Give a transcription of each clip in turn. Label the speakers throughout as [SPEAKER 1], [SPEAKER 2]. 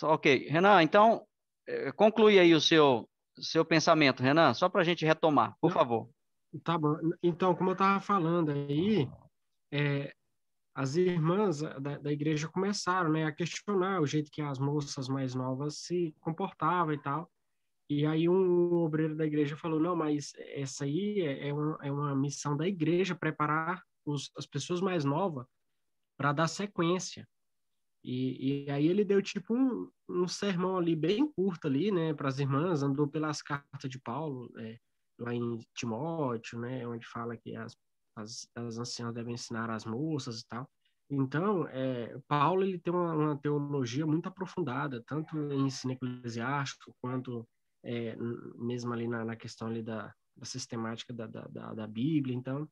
[SPEAKER 1] Ok. Renan, então, conclui aí o seu pensamento, Renan, só para a gente retomar, por
[SPEAKER 2] Não,
[SPEAKER 1] favor.
[SPEAKER 2] tá bom. Então, como eu estava falando aí, é, as irmãs da igreja começaram, né, a questionar o jeito que as moças mais novas se comportavam e tal. E aí um obreiro da igreja falou, não, mas essa aí é uma missão da igreja preparar as pessoas mais novas para dar sequência. E aí ele deu tipo um sermão ali bem curto ali, né, para as irmãs, andou pelas cartas de Paulo, lá em Timóteo, né, onde fala que as anciãs devem ensinar as moças e tal. Então, Paulo ele tem uma teologia muito aprofundada, tanto em ensino eclesiástico quanto mesmo ali na questão ali da sistemática da Bíblia. Então,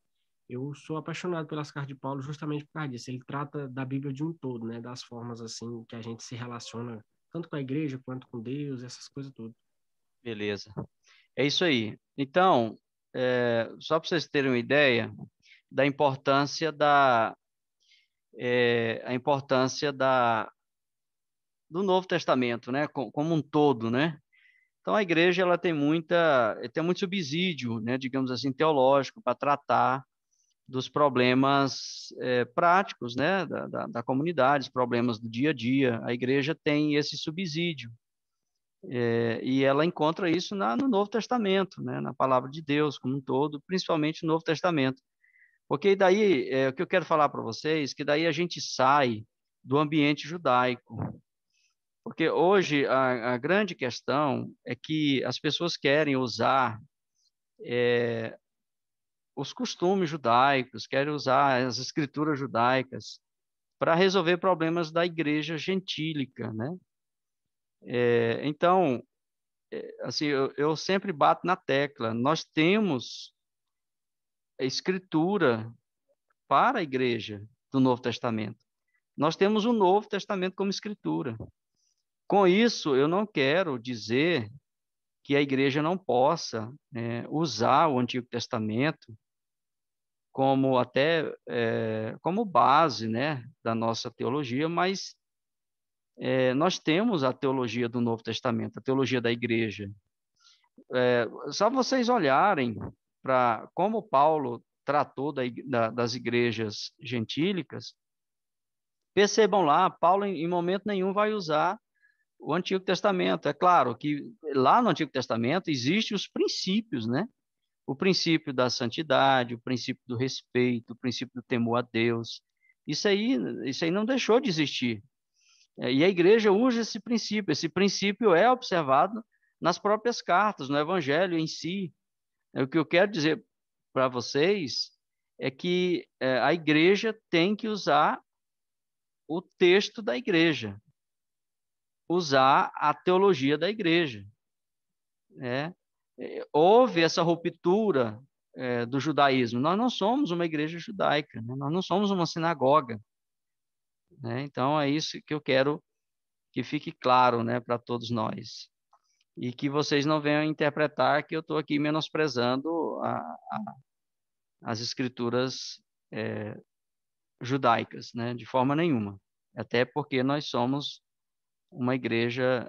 [SPEAKER 2] eu sou apaixonado pelas cartas de Paulo justamente por causa disso. Ele trata da Bíblia de um todo, né? Das formas assim que a gente se relaciona tanto com a igreja quanto com Deus, essas coisas tudo.
[SPEAKER 1] Beleza. É isso aí. Então, só para vocês terem uma ideia da importância a importância do Novo Testamento, né, como um todo, né? Então, a igreja ela tem muito subsídio, né, digamos assim, teológico para tratar dos problemas práticos, né, da comunidade, os problemas do dia a dia. A igreja tem esse subsídio. E ela encontra isso no Novo Testamento, né, na palavra de Deus como um todo, principalmente no Novo Testamento. Porque daí, o que eu quero falar para vocês, que daí a gente sai do ambiente judaico. Porque hoje a grande questão é que as pessoas querem usar os costumes judaicos, querem usar as escrituras judaicas para resolver problemas da igreja gentílica, né? Então, assim, eu sempre bato na tecla, nós temos a escritura para a igreja do Novo Testamento. Nós temos o Novo Testamento como escritura. Com isso, eu não quero dizer que a igreja não possa usar o Antigo Testamento como até como base, né, da nossa teologia, mas nós temos a teologia do Novo Testamento, a teologia da igreja. Só vocês olharem para como Paulo tratou das igrejas gentílicas, percebam lá, Paulo em momento nenhum vai usar o Antigo Testamento. É claro que lá no Antigo Testamento existem os princípios, né? O princípio da santidade, o princípio do respeito, o princípio do temor a Deus. Isso aí não deixou de existir. E a igreja usa esse princípio. Esse princípio é observado nas próprias cartas, no Evangelho em si. O que eu quero dizer para vocês é que a igreja tem que usar o texto da igreja, usar a teologia da igreja, né? Houve essa ruptura do judaísmo. Nós não somos uma igreja judaica, né? Nós não somos uma sinagoga, né? Então é isso que eu quero que fique claro, né, para todos nós. E que vocês não venham interpretar que eu estou aqui menosprezando as escrituras judaicas, né, de forma nenhuma. Até porque nós somos uma igreja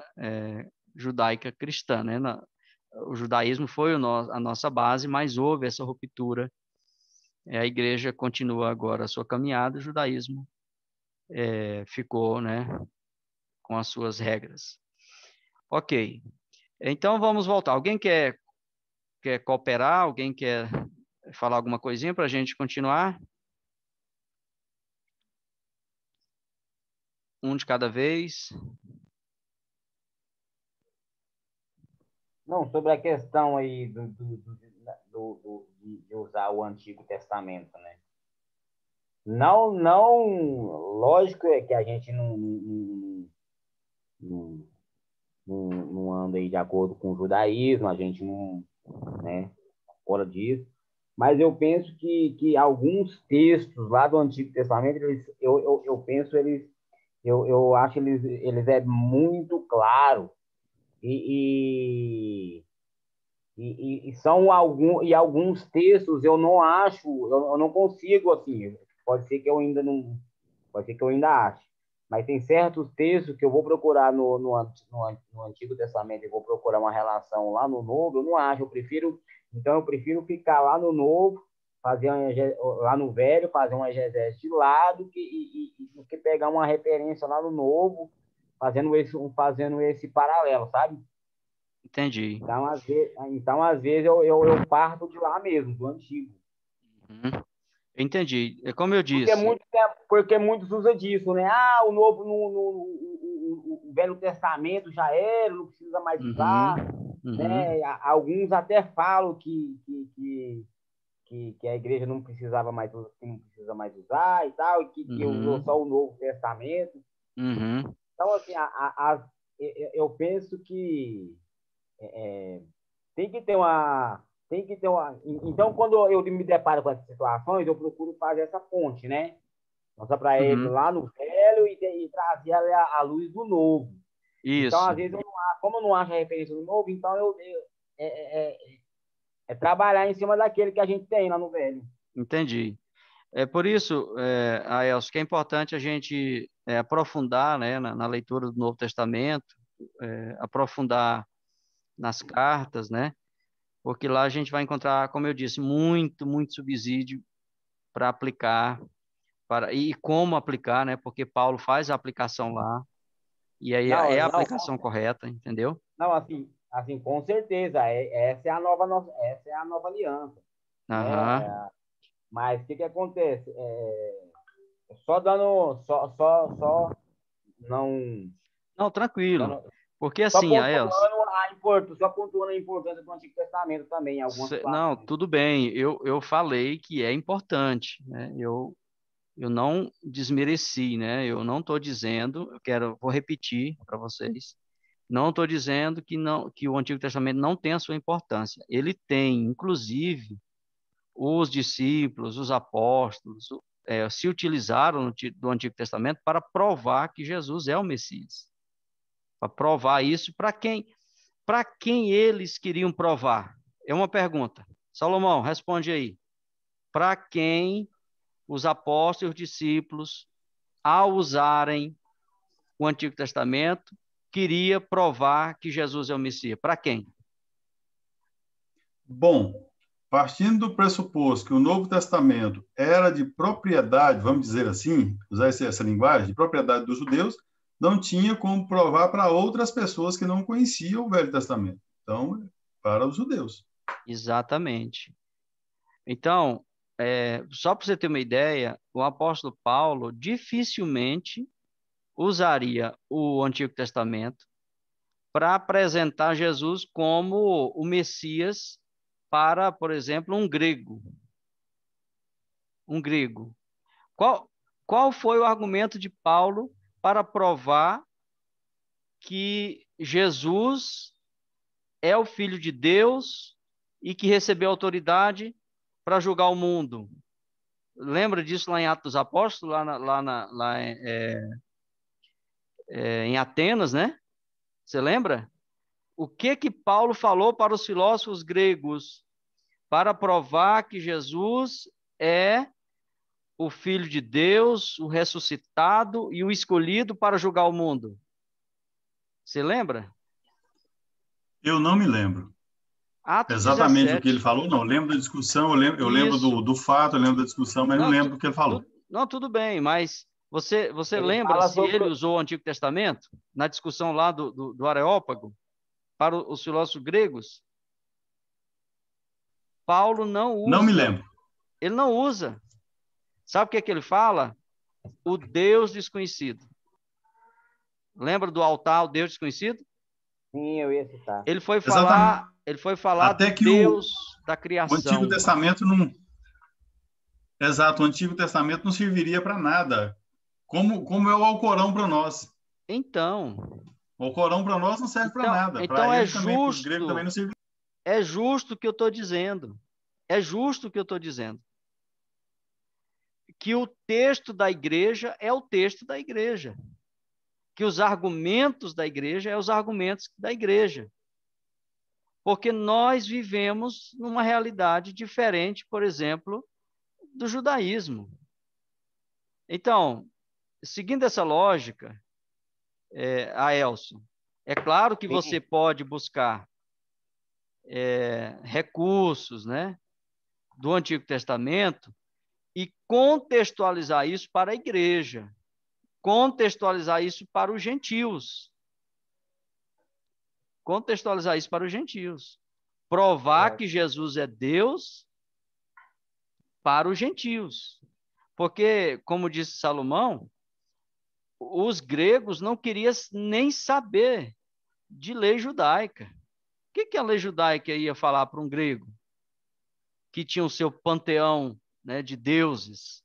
[SPEAKER 1] judaica cristã, né? O judaísmo foi a nossa base, mas houve essa ruptura. A igreja continua agora a sua caminhada, o judaísmo ficou, né, com as suas regras. Ok. Então vamos voltar. Alguém quer cooperar? Alguém quer falar alguma coisinha para a gente continuar? Um de cada vez.
[SPEAKER 3] Não, sobre a questão aí de usar o Antigo Testamento, né? Não, não, lógico é que a gente não, não anda aí de acordo com o judaísmo, a gente não, né, fora disso, mas eu penso que alguns textos lá do Antigo Testamento, eu penso eu acho eles é muito claro e, e são alguns textos eu não acho, eu não consigo assim, pode ser que eu ainda não, pode ser que eu ainda ache, Mas tem certos textos que eu vou procurar no Antigo Testamento, eu vou procurar uma relação lá no Novo, eu não acho, então eu prefiro ficar lá no Novo, lá no Velho, fazer uma exegese de lado, do que pegar uma referência lá no Novo, fazendo esse paralelo, sabe?
[SPEAKER 1] Entendi.
[SPEAKER 3] Às vezes eu parto de lá mesmo, do Antigo.
[SPEAKER 1] Uhum. Entendi. É como eu
[SPEAKER 3] Porque,
[SPEAKER 1] disse.
[SPEAKER 3] porque muitos usam disso, né? Ah, o novo, o Velho Testamento já era, não precisa mais
[SPEAKER 1] Uhum.
[SPEAKER 3] usar,
[SPEAKER 1] Uhum.
[SPEAKER 3] né? Alguns até falam que a igreja não precisava mais, que não precisa mais usar e tal, e que usou só
[SPEAKER 1] Uhum.
[SPEAKER 3] o Novo Testamento.
[SPEAKER 1] Uhum.
[SPEAKER 3] Então, assim, eu penso que tem que ter uma. Tem que ter uma. Então, quando eu me deparo com essas situações, eu procuro fazer essa ponte, né? Mostrar para ele
[SPEAKER 1] Uhum.
[SPEAKER 3] lá no velho e trazer a luz do novo. Então, às
[SPEAKER 1] Isso.
[SPEAKER 3] vezes, como eu não acho a referência do novo, então é trabalhar em cima daquele que a gente tem lá no velho.
[SPEAKER 1] Entendi. É por isso, Aelso, que é importante a gente aprofundar, né, na leitura do Novo Testamento, aprofundar nas cartas, né? Porque lá a gente vai encontrar, como eu disse, muito subsídio para aplicar, e como aplicar, né? Porque Paulo faz a aplicação lá, e aí
[SPEAKER 3] Não,
[SPEAKER 1] é a
[SPEAKER 3] não,
[SPEAKER 1] aplicação correta, entendeu?
[SPEAKER 3] não, assim, com certeza, essa é a nova aliança, né?
[SPEAKER 1] Aham.
[SPEAKER 3] Mas o que acontece? Só não
[SPEAKER 1] Não, tranquilo.
[SPEAKER 3] dando,
[SPEAKER 1] Porque assim, Aelso,
[SPEAKER 3] só pontuando a importância do Antigo Testamento também, em algumas
[SPEAKER 1] não,
[SPEAKER 3] situações.
[SPEAKER 1] tudo bem, eu falei que é importante, né? Eu não desmereci, né? Eu não estou dizendo, vou repetir para vocês, não estou dizendo que não, que o Antigo Testamento não tem a sua importância. Ele tem, inclusive, os discípulos, os apóstolos, se utilizaram do Antigo Testamento para provar que Jesus é o Messias, para provar isso para quem eles queriam provar. É uma pergunta. Salomão, responde aí. Para quem os apóstolos e os discípulos, ao usarem o Antigo Testamento, queria provar que Jesus é o Messias? Para quem?
[SPEAKER 4] Bom, partindo do pressuposto que o Novo Testamento era de propriedade, vamos dizer assim, usar essa linguagem, de propriedade dos judeus, não tinha como provar para outras pessoas que não conheciam o Velho Testamento. Então, para os judeus.
[SPEAKER 1] Exatamente. Então, só para você ter uma ideia, o apóstolo Paulo dificilmente usaria o Antigo Testamento para apresentar Jesus como o Messias para, por exemplo, um grego. Um grego. Qual, qual foi o argumento de Paulo para provar que Jesus é o Filho de Deus e que recebeu autoridade para julgar o mundo? Lembra disso lá em Atos dos Apóstolos, em Atenas, né? Você lembra? O que Paulo falou para os filósofos gregos para provar que Jesus é o Filho de Deus, o ressuscitado e o escolhido para julgar o mundo? Você lembra?
[SPEAKER 4] Eu não me lembro
[SPEAKER 1] Atos
[SPEAKER 4] exatamente o que ele
[SPEAKER 1] 17.
[SPEAKER 4] falou, não. Eu lembro da discussão, eu lembro
[SPEAKER 1] Isso.
[SPEAKER 4] do fato, eu lembro da discussão, mas não
[SPEAKER 1] Não,
[SPEAKER 4] lembro do que ele falou.
[SPEAKER 1] não, tudo bem, mas você
[SPEAKER 3] Ele
[SPEAKER 1] lembra
[SPEAKER 3] fala
[SPEAKER 1] se
[SPEAKER 3] sobre.
[SPEAKER 1] ele usou o Antigo Testamento na discussão lá do Areópago para os filósofos gregos? Paulo não
[SPEAKER 4] Não me
[SPEAKER 1] usa.
[SPEAKER 4] lembro.
[SPEAKER 1] Ele não usa. Sabe o que ele fala? O Deus desconhecido. Lembra do altar, o Deus desconhecido?
[SPEAKER 3] Sim, eu ia citar.
[SPEAKER 4] Exatamente.
[SPEAKER 1] Ele foi falar do
[SPEAKER 4] Até que
[SPEAKER 1] Deus da
[SPEAKER 4] o Antigo
[SPEAKER 1] criação.
[SPEAKER 4] Testamento não. Exato, o Antigo Testamento não serviria para nada. Como é o Alcorão para nós.
[SPEAKER 1] Então,
[SPEAKER 4] O Alcorão para nós não serve para nada. Para
[SPEAKER 1] então
[SPEAKER 4] ele também, para os gregos também não serviria.
[SPEAKER 1] é justo o que eu estou dizendo. É justo o que eu estou dizendo. Que o texto da igreja é o texto da igreja. Que os argumentos da igreja é os argumentos da igreja. Porque nós vivemos numa realidade diferente, por exemplo, do judaísmo. Então, seguindo essa lógica, Aelson, é claro que você pode buscar recursos, né, do Antigo Testamento e contextualizar isso para a igreja, contextualizar isso para os gentios, contextualizar isso para os gentios, provar que Jesus é Deus para os gentios, porque, como disse Salomão, os gregos não queriam nem saber de lei judaica. O que a lei judaica ia falar para um grego que tinha o seu panteão, né, de deuses?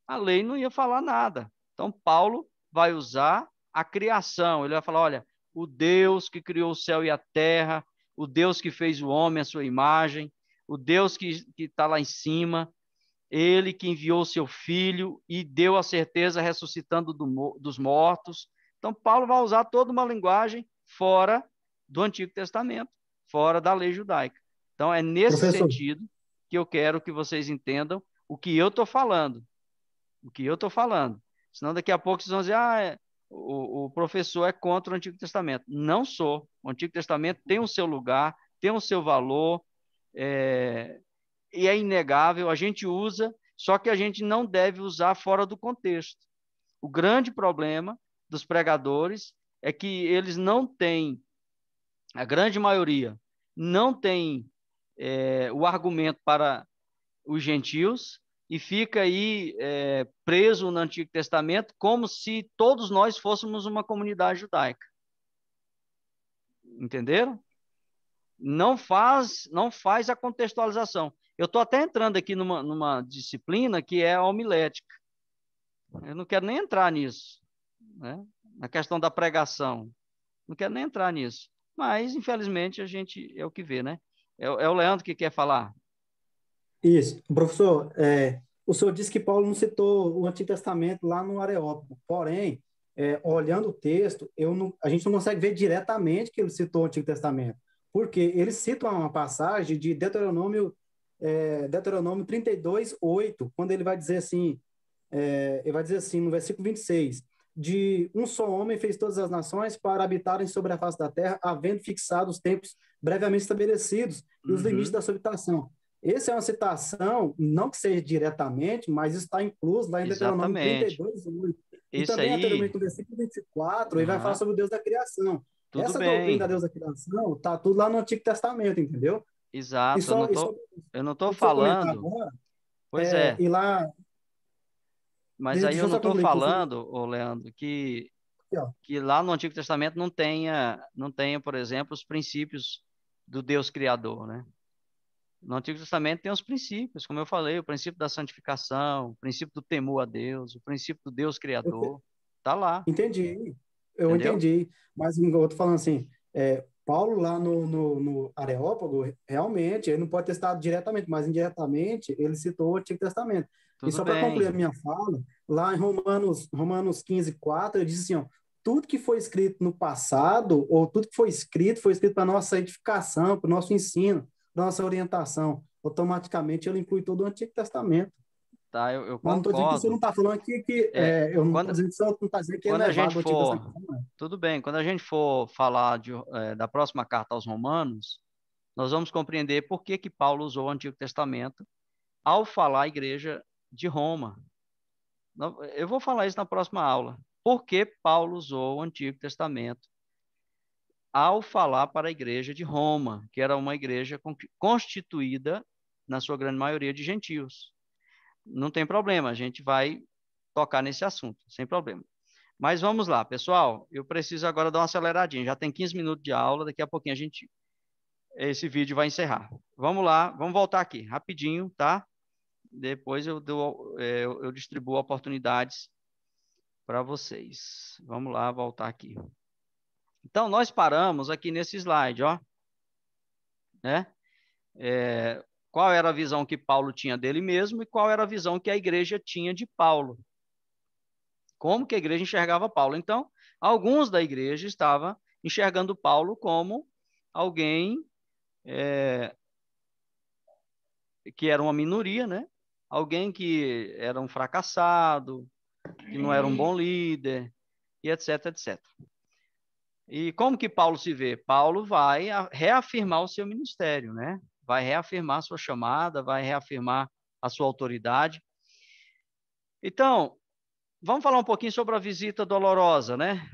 [SPEAKER 1] A lei não ia falar nada. Então, Paulo vai usar a criação. Ele vai falar, olha, o Deus que criou o céu e a terra, o Deus que fez o homem à sua imagem, o Deus que está lá em cima, ele que enviou o seu filho e deu a certeza ressuscitando dos mortos. Então, Paulo vai usar toda uma linguagem fora do Antigo Testamento, fora da lei judaica. Então, é nesse sentido que eu quero que vocês entendam o que eu estou falando. O que eu estou falando. Senão, daqui a pouco vocês vão dizer, o professor é contra o Antigo Testamento. Não sou. O Antigo Testamento tem o seu lugar, tem o seu valor, e é inegável, a gente usa, só que a gente não deve usar fora do contexto. O grande problema dos pregadores é que eles não têm, a grande maioria, não tem o argumento para os gentios e fica aí preso no Antigo Testamento como se todos nós fôssemos uma comunidade judaica. Entenderam? Não faz a contextualização. Eu estou até entrando aqui numa disciplina que é a homilética. Eu não quero nem entrar nisso, né? Na questão da pregação. Não quero nem entrar nisso. Mas, infelizmente, a gente é o que vê, né? É o Leandro que quer falar.
[SPEAKER 5] Isso. Professor, o senhor disse que Paulo não citou o Antigo Testamento lá no Areópago. Porém, olhando o texto, a gente não consegue ver diretamente que ele citou o Antigo Testamento. Porque ele cita uma passagem de Deuteronômio 32:8, quando ele vai dizer assim, no versículo 26, de um só homem fez todas as nações para habitarem sobre a face da terra, havendo fixado os tempos brevemente estabelecidos e os limites da sua habitação. Essa é uma citação, não que seja diretamente, mas está incluso lá em Deuteronômio 32:8. E também anteriormente no versículo 24, ele vai falar sobre o Deus da criação. Essa doutrina da Deus da criação está tudo lá no Antigo Testamento, entendeu?
[SPEAKER 1] Exato, eu não estou falando.
[SPEAKER 5] Agora,
[SPEAKER 1] pois é.
[SPEAKER 5] E lá,
[SPEAKER 1] mas aí eu não estou falando, Leandro, que lá no Antigo Testamento não tenha, por exemplo, os princípios do Deus Criador, né? No Antigo Testamento tem os princípios, como eu falei, o princípio da santificação, o princípio do temor a Deus, o princípio do Deus Criador, está lá.
[SPEAKER 5] Entendi. Eu entendi, mas eu estou falando assim, Paulo lá no Areópago, realmente, ele não pode ter citado diretamente, mas indiretamente ele citou o Antigo Testamento.
[SPEAKER 1] Tudo
[SPEAKER 5] e só
[SPEAKER 1] bem.
[SPEAKER 5] Para concluir a minha fala, lá em Romanos 15:4, ele diz assim, ó, tudo que foi escrito no passado, ou tudo que foi escrito para nossa edificação, para o nosso ensino, para nossa orientação. Automaticamente ele inclui todo o Antigo Testamento.
[SPEAKER 1] Tá, eu
[SPEAKER 5] não estou dizendo que você não está falando aqui que eu não estou dizendo que você não está dizendo que ele é vago,
[SPEAKER 1] tudo bem, quando a gente for falar da próxima carta aos Romanos, nós vamos compreender por que Paulo usou o Antigo Testamento ao falar à igreja de Roma. Eu vou falar isso na próxima aula. Por que Paulo usou o Antigo Testamento ao falar para a igreja de Roma, que era uma igreja constituída, na sua grande maioria, de gentios? Não tem problema, a gente vai tocar nesse assunto, sem problema. Mas vamos lá, pessoal, eu preciso agora dar uma aceleradinha, já tem 15 minutos de aula, daqui a pouquinho esse vídeo vai encerrar. Vamos lá, vamos voltar aqui, rapidinho, tá? Depois eu distribuo oportunidades para vocês. Vamos lá, voltar aqui. Então, nós paramos aqui nesse slide, ó. Né? Qual era a visão que Paulo tinha dele mesmo e qual era a visão que a igreja tinha de Paulo. Como que a igreja enxergava Paulo. Então, alguns da igreja estavam enxergando Paulo como alguém que era uma minoria, né? Alguém que era um fracassado, que não era um bom líder, e etc, etc. E como que Paulo se vê? Paulo vai reafirmar o seu ministério, né? Vai reafirmar a sua chamada, vai reafirmar a sua autoridade. Então, vamos falar um pouquinho sobre a visita dolorosa, né?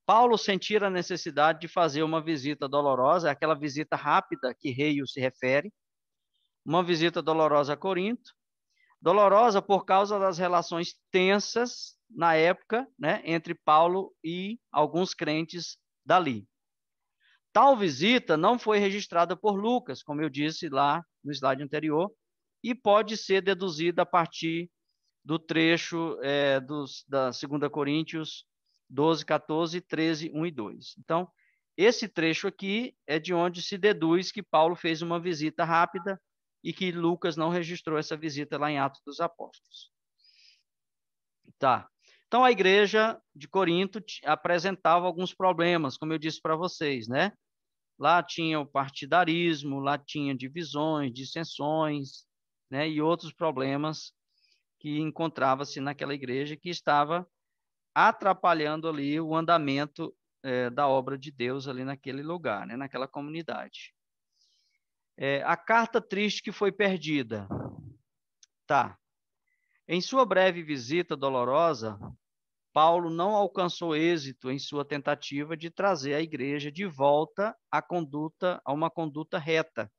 [SPEAKER 1] Paulo sentir a necessidade de fazer uma visita dolorosa, é aquela visita rápida que Reio se refere, uma visita dolorosa a Corinto, dolorosa por causa das relações tensas na época, né, entre Paulo e alguns crentes dali. Tal visita não foi registrada por Lucas, como eu disse lá no slide anterior, e pode ser deduzida a partir do trecho da 2 Coríntios 12, 14, 13, 1 e 2. Então, esse trecho aqui é de onde se deduz que Paulo fez uma visita rápida e que Lucas não registrou essa visita lá em Atos dos Apóstolos. Tá. Então, a igreja de Corinto apresentava alguns problemas, como eu disse para vocês, né? Lá tinha o partidarismo, lá tinha divisões, dissensões, né? E outros problemas que encontrava-se naquela igreja que estava atrapalhando ali o andamento da obra de Deus ali naquele lugar, né? Naquela comunidade. A carta triste que foi perdida. Tá. Em sua breve visita dolorosa, Paulo não alcançou êxito em sua tentativa de trazer a igreja de volta a uma conduta reta.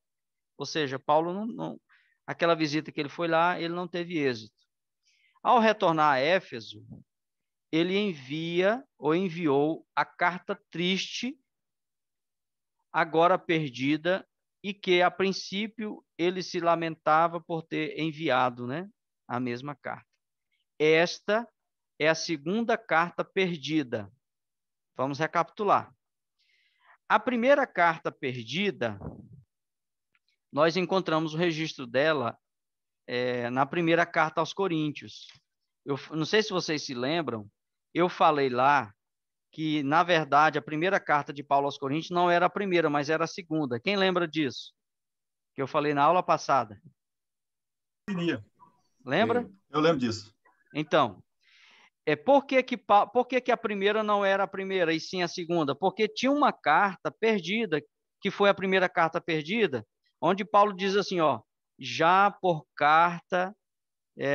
[SPEAKER 1] Ou seja, Paulo aquela visita que ele foi lá, ele não teve êxito. Ao retornar a Éfeso, ele enviou a carta triste, agora perdida, e que, a princípio, ele se lamentava por ter enviado, né, a mesma carta. Esta é a segunda carta perdida. Vamos recapitular. A primeira carta perdida, nós encontramos o registro dela na primeira carta aos Coríntios. Eu não sei se vocês se lembram, eu falei lá que, na verdade, a primeira carta de Paulo aos Coríntios não era a primeira, mas era a segunda. Quem lembra disso? Que eu falei na aula passada. Lembra?
[SPEAKER 4] Eu lembro disso.
[SPEAKER 1] Então, por que a primeira não era a primeira e sim a segunda? Porque tinha uma carta perdida, que foi a primeira carta perdida, onde Paulo diz assim, ó, já por carta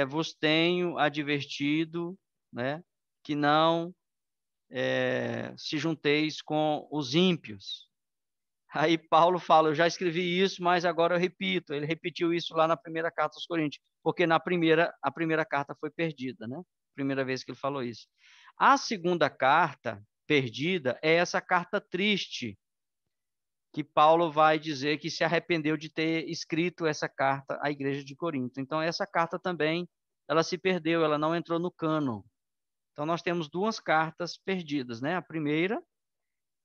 [SPEAKER 1] vos tenho advertido, né, que não se junteis com os ímpios. Aí Paulo fala, eu já escrevi isso, mas agora eu repito. Ele repetiu isso lá na primeira carta aos Coríntios, porque a primeira carta foi perdida, né? Primeira vez que ele falou isso. A segunda carta perdida é essa carta triste, que Paulo vai dizer que se arrependeu de ter escrito essa carta à igreja de Corinto. Então, essa carta também, ela se perdeu, ela não entrou no cânon. Então, nós temos duas cartas perdidas, né? A primeira,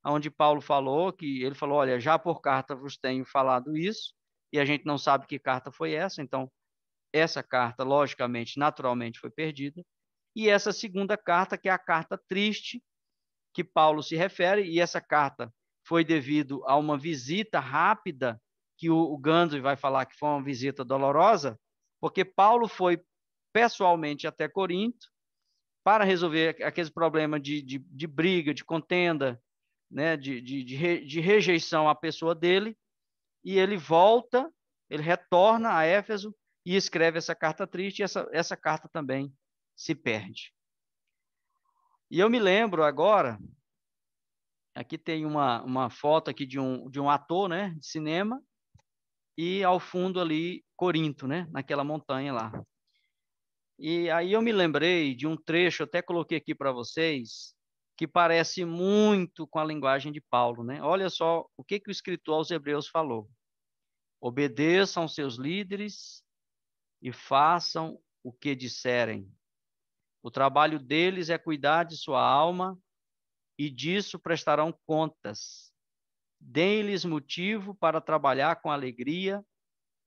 [SPEAKER 1] onde Paulo falou, ele falou, olha, já por carta vos tenho falado isso, e a gente não sabe que carta foi essa, então, essa carta, logicamente, naturalmente, foi perdida. E essa segunda carta, que é a carta triste, que Paulo se refere, e essa carta foi devido a uma visita rápida, que o Gandhi vai falar que foi uma visita dolorosa, porque Paulo foi pessoalmente até Corinto para resolver aqueles problemas de briga, de contenda, né, de rejeição à pessoa dele, e ele volta, ele retorna a Éfeso e escreve essa carta triste, e essa carta também se perde. E eu me lembro agora, aqui tem uma foto aqui de um ator, né, de cinema, e ao fundo ali, Corinto, né, naquela montanha lá. E aí eu me lembrei de um trecho, até coloquei aqui para vocês, que parece muito com a linguagem de Paulo, né? Olha só o que o escritor aos Hebreus falou. Obedeçam seus líderes e façam o que disserem. O trabalho deles é cuidar de sua alma e disso prestarão contas. Deem-lhes motivo para trabalhar com alegria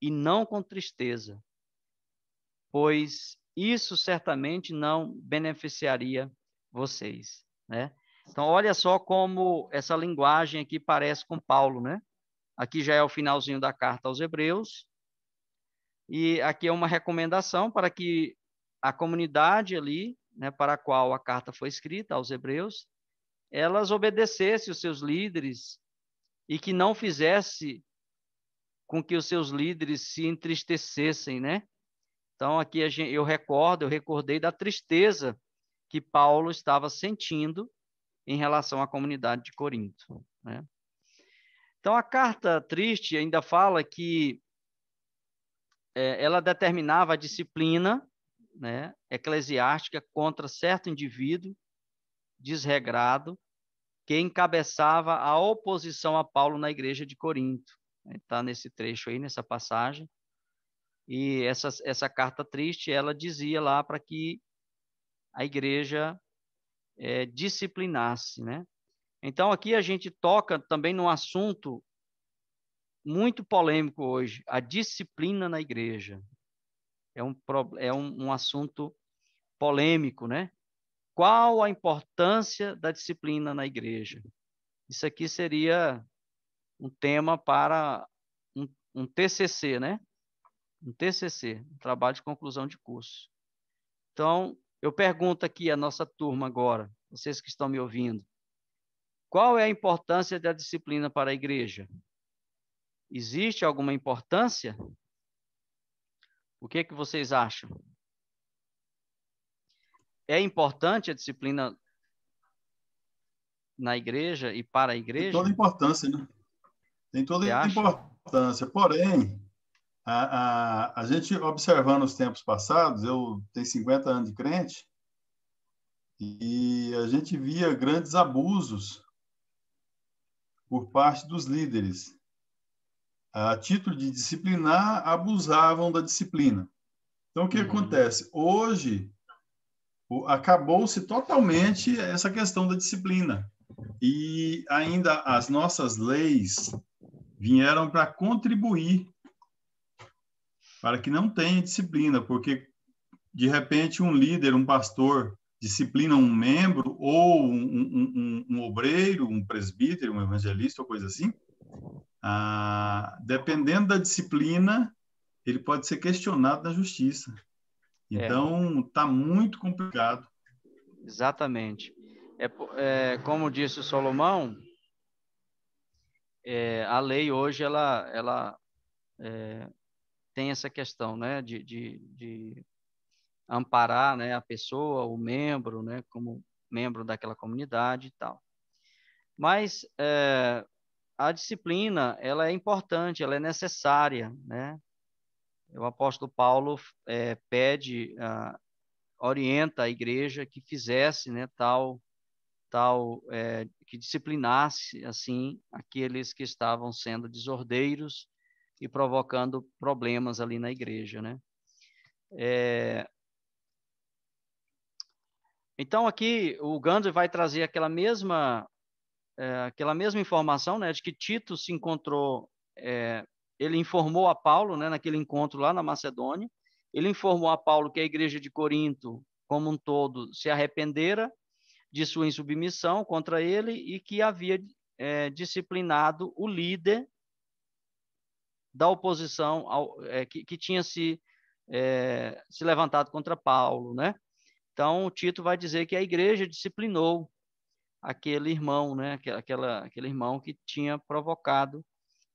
[SPEAKER 1] e não com tristeza, pois isso certamente não beneficiaria vocês, né? Então, olha só como essa linguagem aqui parece com Paulo, né? Aqui já é o finalzinho da carta aos Hebreus, e aqui é uma recomendação para que a comunidade ali, né, para a qual a carta foi escrita aos hebreus, elas obedecessem os seus líderes e que não fizesse com que os seus líderes se entristecessem, né? Então, aqui eu recordei da tristeza que Paulo estava sentindo em relação à comunidade de Corinto, né? Então, a carta triste ainda fala que ela determinava a disciplina, né, eclesiástica contra certo indivíduo desregrado que encabeçava a oposição a Paulo na igreja de Corinto. Está nesse trecho aí, nessa passagem. E essa carta triste, ela dizia lá para que a igreja disciplinasse, né? Então, aqui a gente toca também num assunto muito polêmico hoje, a disciplina na igreja. É um assunto polêmico, né? Qual a importância da disciplina na igreja? Isso aqui seria um tema para um TCC, né? Um TCC, um trabalho de conclusão de curso. Então, eu pergunto aqui à nossa turma agora, vocês que estão me ouvindo, qual é a importância da disciplina para a igreja? Existe alguma importância? O que vocês acham? É importante a disciplina na igreja e para a
[SPEAKER 4] Tem
[SPEAKER 1] igreja?
[SPEAKER 4] toda a importância, né? Tem
[SPEAKER 1] Você
[SPEAKER 4] toda a
[SPEAKER 1] acha?
[SPEAKER 4] importância. Porém, a gente observando os tempos passados, eu tenho 50 anos de crente, e a gente via grandes abusos por parte dos líderes. A título de disciplinar, abusavam da disciplina. Então, o que acontece? Hoje, acabou-se totalmente essa questão da disciplina. E ainda as nossas leis vieram para contribuir para que não tenha disciplina, porque, de repente, um líder, um pastor, disciplina um membro ou um obreiro, um presbítero, um evangelista ou coisa assim, dependendo da disciplina, ele pode ser questionado na justiça. Então, está muito complicado.
[SPEAKER 1] Exatamente. Como disse o Salomão, a lei hoje ela tem essa questão, né, de amparar, né, a pessoa, o membro, né, como membro daquela comunidade e tal. Mas a disciplina, ela é importante, ela é necessária, né? O apóstolo Paulo orienta a igreja que fizesse, né, que disciplinasse assim aqueles que estavam sendo desordeiros e provocando problemas ali na igreja, né? Então aqui o Gandhi vai trazer aquela mesma informação, né, de que Tito se encontrou, ele informou a Paulo, né, naquele encontro lá na Macedônia, ele informou a Paulo que a igreja de Corinto, como um todo, se arrependera de sua insubmissão contra ele e que havia disciplinado o líder da oposição que tinha se levantado contra Paulo, né? Então, Tito vai dizer que a igreja disciplinou aquele irmão, né? Aquele irmão que tinha provocado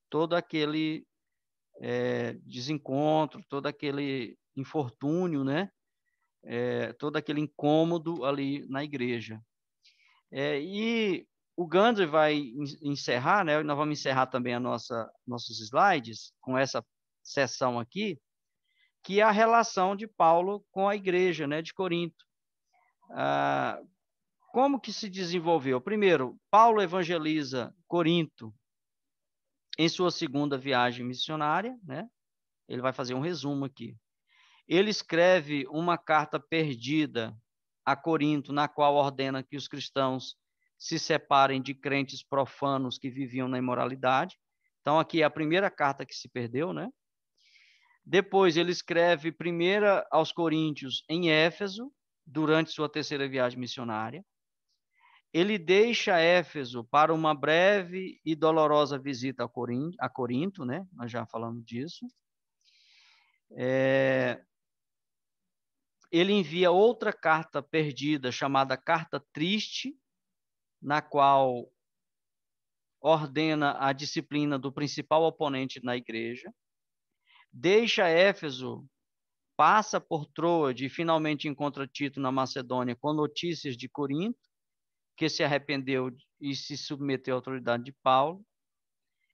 [SPEAKER 1] todo aquele desencontro, todo aquele infortúnio, né? Todo aquele incômodo ali na igreja. E o Gandhi vai encerrar, né? Nós vamos encerrar também nossos slides com essa sessão aqui, que é a relação de Paulo com a igreja, né, de Corinto. Como que se desenvolveu? Primeiro, Paulo evangeliza Corinto em sua segunda viagem missionária, né? Ele vai fazer um resumo aqui. Ele escreve uma carta perdida a Corinto, na qual ordena que os cristãos se separem de crentes profanos que viviam na imoralidade. Então, aqui é a primeira carta que se perdeu, né? Depois, ele escreve primeira aos Coríntios em Éfeso, durante sua terceira viagem missionária. Ele deixa Éfeso para uma breve e dolorosa visita a Corinto, né? Nós já falamos disso. ele envia outra carta perdida, chamada Carta Triste, na qual ordena a disciplina do principal oponente na igreja. Deixa Éfeso, passa por Troade e finalmente encontra Tito na Macedônia com notícias de Corinto, que se arrependeu e se submeteu à autoridade de Paulo.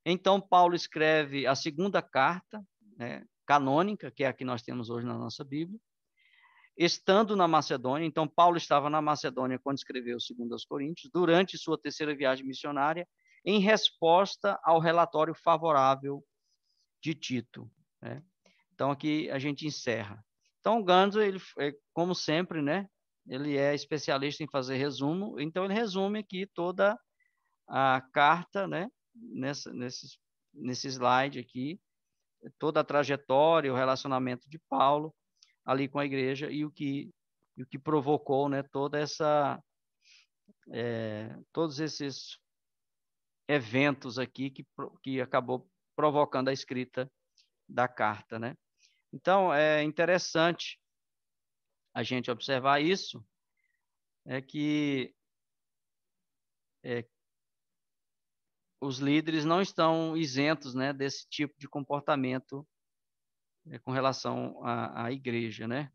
[SPEAKER 1] Então, Paulo escreve a segunda carta, né, canônica, que é a que nós temos hoje na nossa Bíblia, estando na Macedônia. Então, Paulo estava na Macedônia quando escreveu o 2 aos Coríntios, durante sua terceira viagem missionária, em resposta ao relatório favorável de Tito, né? Então, aqui a gente encerra. Então, o Gandhi, ele, como sempre, né, ele é especialista em fazer resumo, então ele resume aqui toda a carta, né, nesse slide aqui, toda a trajetória, o relacionamento de Paulo ali com a igreja e o que provocou, né, todos esses eventos aqui que acabou provocando a escrita da carta, né? Então, é interessante a gente observar isso, que os líderes não estão isentos, né, desse tipo de comportamento com relação à igreja, né?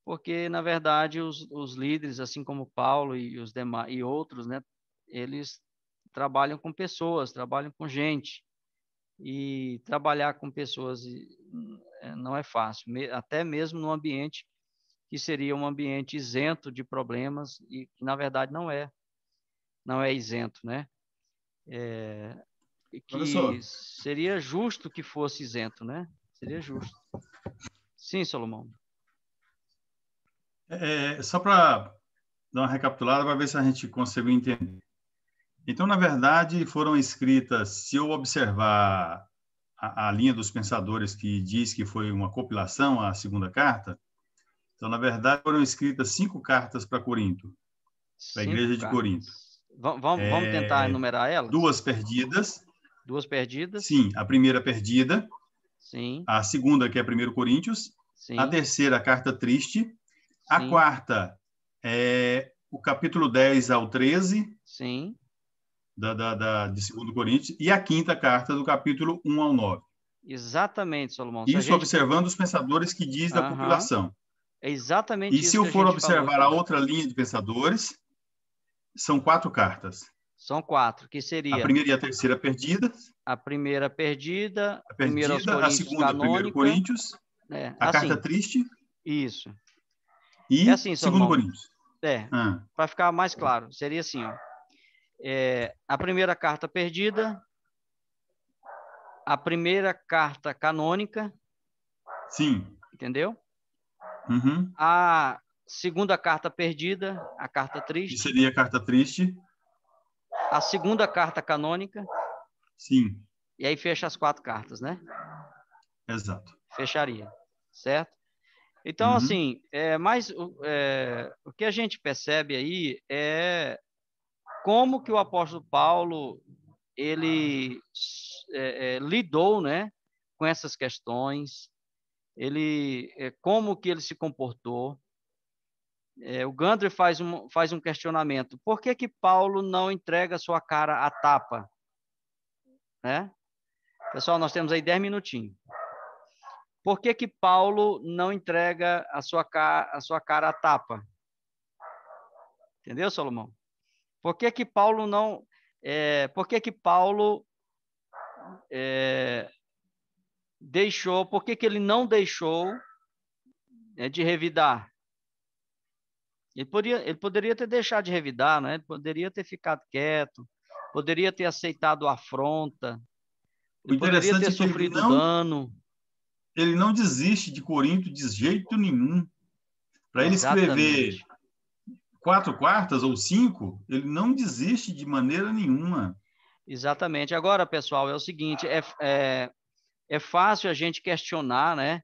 [SPEAKER 1] Porque, na verdade, os líderes, assim como Paulo e os demais e outros, né, eles trabalham com pessoas, trabalham com gente. E trabalhar com pessoas não é fácil, até mesmo num ambiente que seria um ambiente isento de problemas e que, na verdade, não é isento, né?
[SPEAKER 4] Professor,
[SPEAKER 1] Que seria justo que fosse isento, né? Seria justo. Sim, Salomão.
[SPEAKER 4] só para dar uma recapitulada, para ver se a gente conseguiu entender. Então, na verdade, foram escritas, se eu observar a linha dos pensadores que diz que foi uma compilação, a segunda carta, então, na verdade, foram escritas 5 cartas para Corinto, para a igreja de Corinto.
[SPEAKER 1] Vamos tentar enumerar elas?
[SPEAKER 4] 2 perdidas.
[SPEAKER 1] 2 perdidas?
[SPEAKER 4] Sim, a primeira perdida.
[SPEAKER 1] Sim.
[SPEAKER 4] A segunda, que é 1 Coríntios. Sim. A terceira, a carta triste. Sim. A quarta é o capítulo 10 ao 13.
[SPEAKER 1] Sim.
[SPEAKER 4] De 2 Coríntios. E a quinta carta, do capítulo 1 ao 9.
[SPEAKER 1] Exatamente, Salomão.
[SPEAKER 4] Isso observando os pensadores que diz da compilação.
[SPEAKER 1] É exatamente isso.
[SPEAKER 4] E se eu for observar a outra linha de pensadores, são 4 cartas.
[SPEAKER 1] São 4, que seria...
[SPEAKER 4] A primeira e a terceira perdidas.
[SPEAKER 1] A primeira perdida,
[SPEAKER 4] a perdida,
[SPEAKER 1] aos Coríntios,
[SPEAKER 4] a segunda,
[SPEAKER 1] canônica,
[SPEAKER 4] 1 Coríntios, a
[SPEAKER 1] assim,
[SPEAKER 4] carta triste.
[SPEAKER 1] Isso.
[SPEAKER 4] E
[SPEAKER 1] assim,
[SPEAKER 4] 2 Coríntios.
[SPEAKER 1] Para ficar mais claro, seria assim, ó. A primeira carta perdida, a primeira carta canônica.
[SPEAKER 4] Sim.
[SPEAKER 1] Entendeu?
[SPEAKER 4] Uhum.
[SPEAKER 1] A segunda carta perdida, a carta triste.
[SPEAKER 4] Que seria a carta triste.
[SPEAKER 1] A segunda carta canônica.
[SPEAKER 4] Sim.
[SPEAKER 1] E aí fecha as 4 cartas, né?
[SPEAKER 4] Exato.
[SPEAKER 1] Fecharia, certo? Então, assim, o que a gente percebe aí é como que o apóstolo Paulo ele lidou, né, com essas questões, como que ele se comportou. O Gandhi faz um questionamento: por que Paulo não entrega sua cara à tapa? Né? Pessoal, nós temos aí 10 minutinhos. Por que Paulo não entrega a sua cara à tapa? Entendeu, Salomão? Por que Paulo não... por que Paulo deixou... Por que ele não deixou de revidar? Ele poderia ter deixado de revidar, né? Ele poderia ter ficado quieto, poderia ter aceitado a afronta, ele poderia ter sofrido dano.
[SPEAKER 4] Ele não desiste de Corinto de jeito nenhum. Para ele escrever 4 quartas ou 5, ele não desiste de maneira nenhuma.
[SPEAKER 1] Exatamente. Agora, pessoal, é o seguinte, é fácil a gente questionar, né?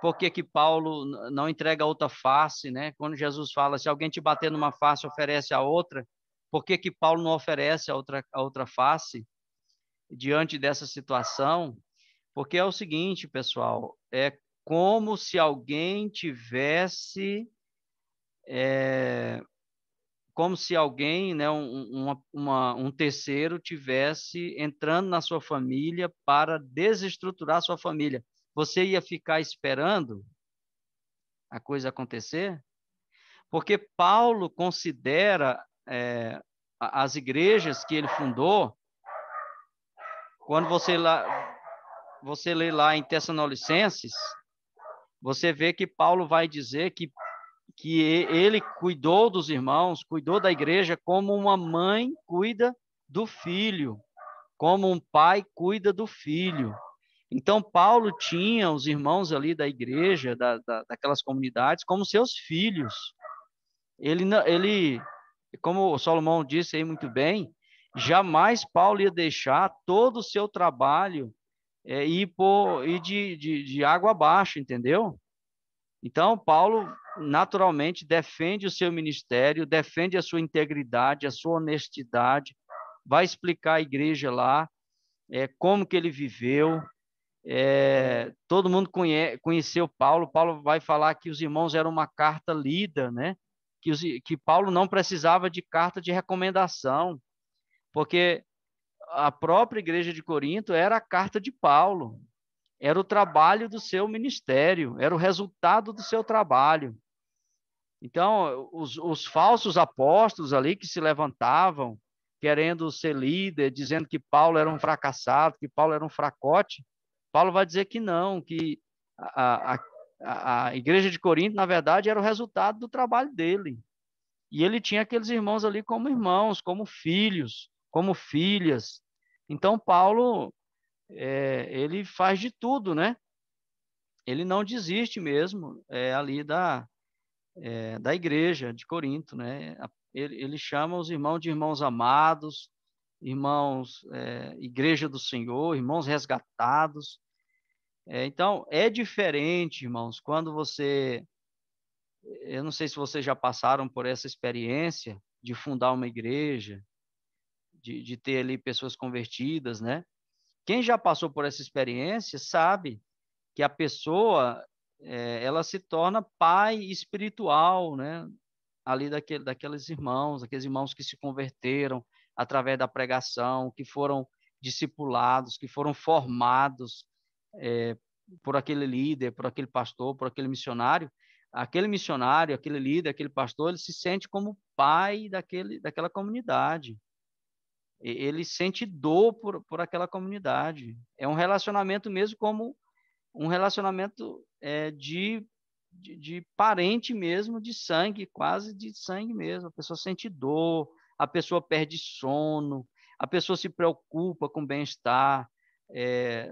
[SPEAKER 1] Por que Paulo não entrega a outra face, né? Quando Jesus fala, se alguém te bater numa face, oferece a outra. Por que Paulo não oferece a outra face diante dessa situação? Porque é o seguinte, pessoal, como se alguém tivesse, como se alguém, né, um terceiro tivesse entrando na sua família para desestruturar a sua família. Você ia ficar esperando a coisa acontecer? Porque Paulo considera as igrejas que ele fundou, quando você lê lá em Tessalonicenses, você vê que Paulo vai dizer que ele cuidou dos irmãos, cuidou da igreja como uma mãe cuida do filho, como um pai cuida do filho. Então, Paulo tinha os irmãos ali da igreja, daquelas comunidades, como seus filhos. Ele, como o Salomão disse aí muito bem, jamais Paulo ia deixar todo o seu trabalho ir de água abaixo, entendeu? Então, Paulo naturalmente defende o seu ministério, defende a sua integridade, a sua honestidade, vai explicar à igreja lá como que ele viveu. Todo mundo conheceu Paulo. Paulo vai falar que os irmãos eram uma carta lida, né? Que Paulo não precisava de carta de recomendação, porque a própria igreja de Corinto era a carta de Paulo. Era o trabalho do seu ministério, era o resultado do seu trabalho. Então, os falsos apóstolos ali que se levantavam, querendo ser líder, dizendo que Paulo era um fracassado, que Paulo era um fracote, Paulo vai dizer que não, que a igreja de Corinto, na verdade, era o resultado do trabalho dele. E ele tinha aqueles irmãos ali como irmãos, como filhos, como filhas. Então, Paulo, ele faz de tudo, né? Ele não desiste mesmo ali da igreja de Corinto, né? Ele chama os irmãos de irmãos amados, irmãos, igreja do Senhor, irmãos resgatados. Então, é diferente, irmãos, quando eu não sei se vocês já passaram por essa experiência de fundar uma igreja, de ter ali pessoas convertidas, né? Quem já passou por essa experiência sabe que a pessoa, ela se torna pai espiritual, né? Ali daqueles irmãos, aqueles irmãos que se converteram através da pregação, que foram discipulados, que foram formados por aquele líder, por aquele pastor, por aquele missionário. Aquele missionário, aquele líder, aquele pastor, ele se sente como pai daquela comunidade. Ele sente dor por aquela comunidade. É um relacionamento mesmo como um relacionamento de parente mesmo, de sangue, quase de sangue mesmo. A pessoa sente dor, a pessoa perde sono, a pessoa se preocupa com o bem-estar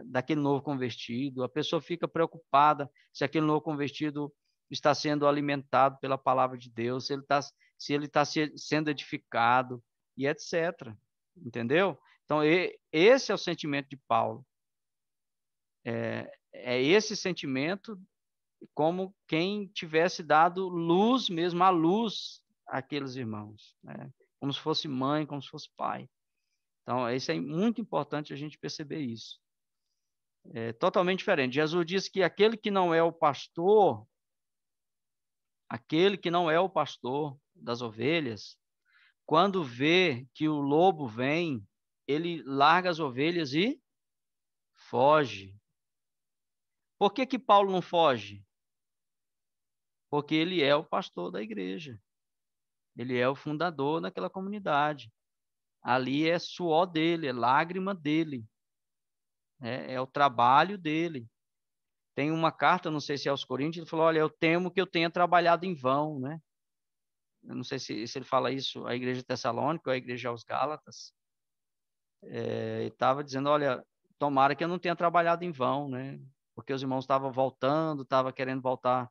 [SPEAKER 1] daquele novo convertido, a pessoa fica preocupada se aquele novo convertido está sendo alimentado pela palavra de Deus, se ele está sendo edificado, e etc. Entendeu? Então, esse é o sentimento de Paulo. É esse sentimento como quem tivesse dado luz mesmo, a luz àqueles irmãos, né? Como se fosse mãe, como se fosse pai. Então, isso é muito importante a gente perceber isso. É totalmente diferente. Jesus disse que aquele que não é o pastor das ovelhas, quando vê que o lobo vem, ele larga as ovelhas e foge. Por que Paulo não foge? Porque ele é o pastor da igreja. Ele é o fundador daquela comunidade. Ali é suor dele, é lágrima dele. É o trabalho dele. Tem uma carta, não sei se é aos Coríntios, ele falou, olha, eu temo que eu tenha trabalhado em vão, né? Eu não sei se ele fala isso à igreja de Tessalônica ou à igreja aos Gálatas. Ele estava dizendo, olha, tomara que eu não tenha trabalhado em vão, né? Porque os irmãos estavam voltando, estavam querendo voltar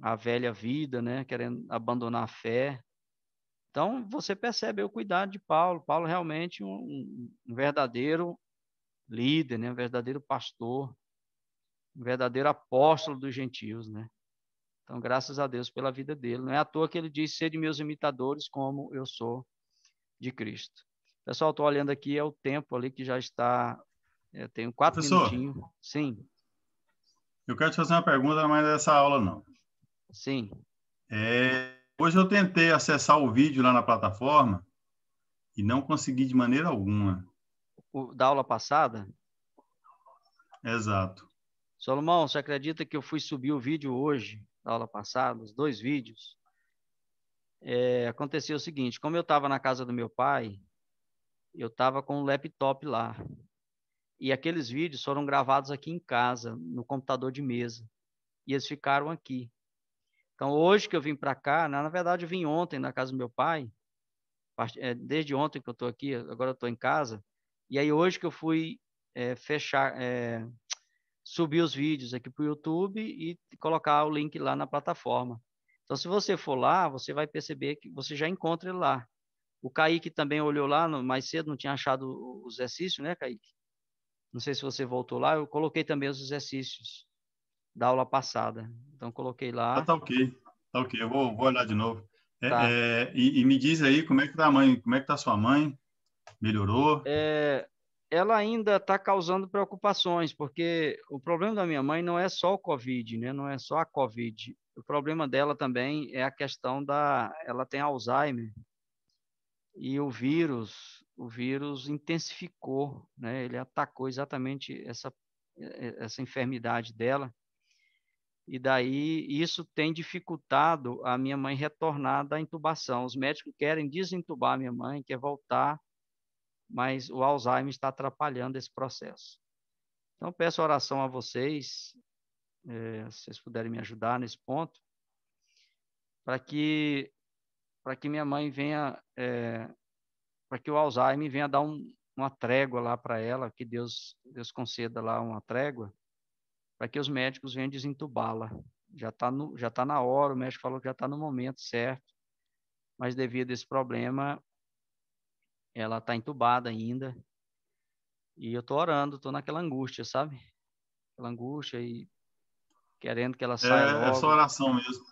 [SPEAKER 1] à velha vida, né? Querendo abandonar a fé. Então, você percebe o cuidado de Paulo. Paulo realmente um verdadeiro líder, né? Um verdadeiro pastor, um verdadeiro apóstolo dos gentios, né? Então, graças a Deus pela vida dele. Não é à toa que ele diz, sede meus imitadores como eu sou de Cristo. Pessoal, estou olhando aqui, é o tempo ali que já está... Eu tenho 4
[SPEAKER 4] Professor,
[SPEAKER 1] minutinhos. Sim.
[SPEAKER 4] Eu quero te fazer uma pergunta, mas dessa aula não.
[SPEAKER 1] Sim.
[SPEAKER 4] Hoje eu tentei acessar o vídeo lá na plataforma e não consegui de maneira alguma.
[SPEAKER 1] Da aula passada?
[SPEAKER 4] Exato.
[SPEAKER 1] Solomão, você acredita que eu fui subir o vídeo hoje, da aula passada, os 2 vídeos? Aconteceu o seguinte, como eu estava na casa do meu pai, eu estava com o laptop lá. E aqueles vídeos foram gravados aqui em casa, no computador de mesa. E eles ficaram aqui. Então, hoje que eu vim para cá, na verdade eu vim ontem na casa do meu pai, desde ontem que eu estou aqui, agora eu estou em casa, e aí hoje que eu fui subir os vídeos aqui para o YouTube e colocar o link lá na plataforma. Então, se você for lá, você vai perceber que você já encontra ele lá. O Kaique também olhou lá mais cedo, não tinha achado o exercício, né, Kaique? Não sei se você voltou lá, eu coloquei também os exercícios da aula passada. Então, coloquei lá.
[SPEAKER 4] Tá ok. Tá ok. Eu vou olhar de novo.
[SPEAKER 1] Tá.
[SPEAKER 4] E me diz aí como é que tá a mãe, como é que tá sua mãe? Melhorou?
[SPEAKER 1] Ela ainda está causando preocupações, porque o problema da minha mãe não é só o Covid, né? Não é só a Covid. O problema dela também é a questão ela tem Alzheimer e o vírus intensificou, né? Ele atacou exatamente essa enfermidade dela. E daí isso tem dificultado a minha mãe retornar da intubação. Os médicos querem desentubar a minha mãe, quer voltar, mas o Alzheimer está atrapalhando esse processo. Então, peço oração a vocês, se vocês puderem me ajudar nesse ponto, para que minha mãe venha, para que o Alzheimer venha dar uma trégua lá para ela, que Deus conceda lá uma trégua, para que os médicos venham desentubá-la. Já tá na hora, o médico falou que já está no momento certo, mas devido a esse problema, ela está entubada ainda. E eu estou orando, estou naquela angústia, sabe? Aquela angústia e querendo que ela saia
[SPEAKER 4] É só
[SPEAKER 1] logo.
[SPEAKER 4] oração mesmo.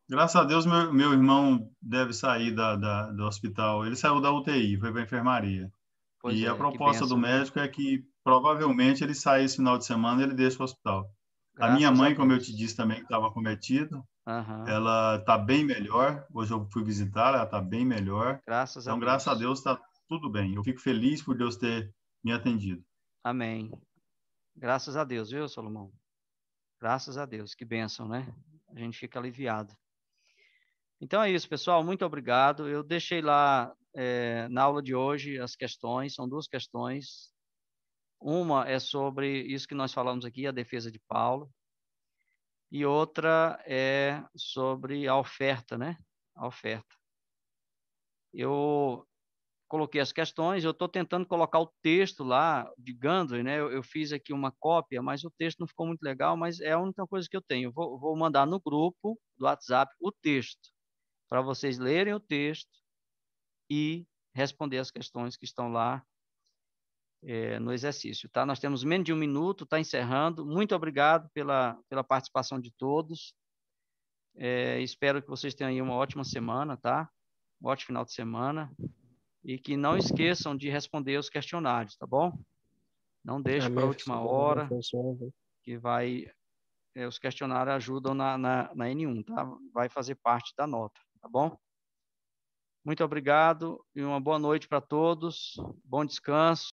[SPEAKER 4] Graças a Deus, meu irmão deve sair do hospital. Ele saiu da UTI, foi para a enfermaria.
[SPEAKER 1] Pois
[SPEAKER 4] E a
[SPEAKER 1] é, que
[SPEAKER 4] proposta do
[SPEAKER 1] bênção, né?
[SPEAKER 4] médico é que provavelmente ele sai esse final de semana e ele deixa o hospital. A minha
[SPEAKER 1] Graças a
[SPEAKER 4] mãe, como eu te
[SPEAKER 1] Deus.
[SPEAKER 4] disse também, que estava cometido,
[SPEAKER 1] Aham.
[SPEAKER 4] ela está bem melhor. Hoje eu fui visitar, ela está bem melhor.
[SPEAKER 1] Graças a
[SPEAKER 4] Então, graças a
[SPEAKER 1] Deus.
[SPEAKER 4] Deus, está tudo bem. Eu fico feliz por Deus ter me atendido.
[SPEAKER 1] Amém. Graças a Deus, viu, Salomão? Graças a Deus. Que bênção, né? A gente fica aliviado. Então é isso, pessoal. Muito obrigado. Eu deixei lá na aula de hoje as questões. São 2 questões. Uma é sobre isso que nós falamos aqui, a defesa de Paulo. E outra é sobre a oferta, né? A oferta. Eu coloquei as questões, eu estou tentando colocar o texto lá de Gandhi, né? Eu fiz aqui uma cópia, mas o texto não ficou muito legal, mas é a única coisa que eu tenho. Vou mandar no grupo do WhatsApp o texto, para vocês lerem o texto e responder as questões que estão lá no exercício, tá? Nós temos menos de 1 minuto, está encerrando. Muito obrigado pela participação de todos. Espero que vocês tenham aí uma ótima semana, tá? Um ótimo final de semana. E que não esqueçam de responder os questionários, tá bom? Não deixe para a
[SPEAKER 2] Amém,
[SPEAKER 1] última
[SPEAKER 2] professor.
[SPEAKER 1] hora, que os questionários ajudam na N1, tá? Vai fazer parte da nota, tá bom? Muito obrigado e uma boa noite para todos. Bom descanso.